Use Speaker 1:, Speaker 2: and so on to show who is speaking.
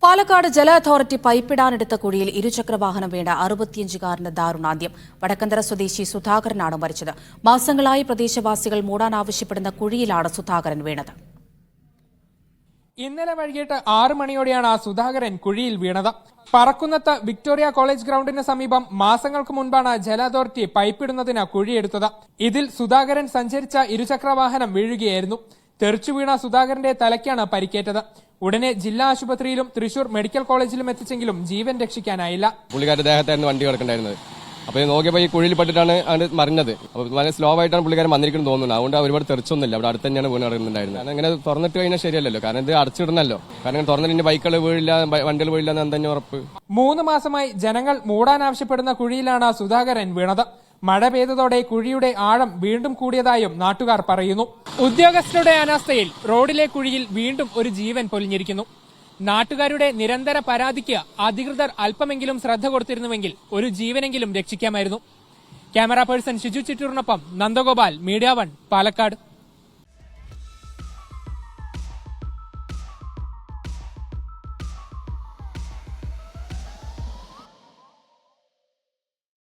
Speaker 1: പാലക്കാട് ജല അതോറിറ്റി പൈപ്പിടാനെടുത്ത കുഴിയിൽ ഇരുചക്രവാഹനം വീണ 65-കാരന്റെ ദാരുണാന്ത്യം. വടക്കന്തര സ്വദേശി സുധാകരനാണ് മരിച്ചത്. മാസങ്ങളായി പ്രദേശവാസികൾ മൂടാനാവശ്യപ്പെടുന്ന കുഴിയിലാണ് സുധാകരൻ വീണത്.
Speaker 2: ഇന്നലെ വൈകിട്ട് 6 മണിയോടെയാണ് സുധാകരൻ കുഴിയിൽ വീണത്. പറക്കുന്നത്ത് വിക്ടോറിയ കോളേജ് ഗ്രൗണ്ടിന് സമീപം മാസങ്ങൾക്ക് മുൻപാണ് ജല അതോറിറ്റി പൈപ്പിടുന്നതിന് കുഴിയെടുത്തത്. ഇതിൽ സുധാകരൻ സഞ്ചരിച്ച ഇരുചക്രവാഹനം വീഴുകയായിരുന്നു. തെറിച്ചു വീണ സുധാകരന്റെ തലയ്ക്കാണ് പരിക്കേറ്റത്. ഉടനെ ജില്ലാ ആശുപത്രിയിലും തൃശൂർ മെഡിക്കൽ കോളേജിലും എത്തിച്ചെങ്കിലും ജീവൻ രക്ഷിക്കാനായില്ല.
Speaker 3: പുള്ളിക്കാരുടെ ദേഹത്തായിരുന്നു വണ്ടി കിടക്കണ്ടായിരുന്നത്. അപ്പോൾ നോക്കിയപ്പോൾ ഈ കുഴിയിൽ പെട്ടിട്ടാണ് അത് മറിഞ്ഞത്. അപ്പോൾ വളരെ സ്ലോ ആയിട്ടാണ് പുള്ളിക്കാരൻ വന്നിരിക്കുന്നത് തോന്നുന്നത്. അതുകൊണ്ട് ഒരുപാട് തെറിച്ചൊന്നുമില്ല. അവിടെ അടുത്ത് തന്നെയാണ് വീണ് കിടക്കുന്നുണ്ടായിരുന്നത്. കാരണം ഇങ്ങനെ തുറന്നിട്ട് കഴിഞ്ഞാൽ ശരിയല്ലല്ലോ, കാരണം ഇത് അടച്ചിടണല്ലോ. കാരണം തുറന്നിട്ട് ബൈക്കുകൾ വീഴില്ല, വണ്ടികൾ വീഴില്ല എന്ന് തന്നെ ഉറപ്പ്.
Speaker 2: 3 മാസമായി ജനങ്ങൾ മൂടാനാവശ്യപ്പെടുന്ന കുഴിയിലാണ് സുധാകരൻ വീണത്. മഴ പെയ്തതോടെ കുഴിയുടെ ആഴം വീണ്ടും കൂടിയതായും നാട്ടുകാർ പറയുന്നു. ഉദ്യോഗസ്ഥരുടെ അനാസ്ഥയിൽ റോഡിലെ കുഴിയിൽ വീണ്ടും ഒരു ജീവൻ പൊലിഞ്ഞിരിക്കുന്നു. നാട്ടുകാരുടെ നിരന്തര പരാതിക്ക് അധികൃതർ അല്പമെങ്കിലും ശ്രദ്ധ കൊടുത്തിരുന്നുവെങ്കിൽ ഒരു ജീവനെങ്കിലും രക്ഷിക്കാമായിരുന്നു. ക്യാമറ പേഴ്സൺ ഷിജു ചിറ്റൂറിനൊപ്പം നന്ദഗോപാൽ, മീഡിയ 1, പാലക്കാട്.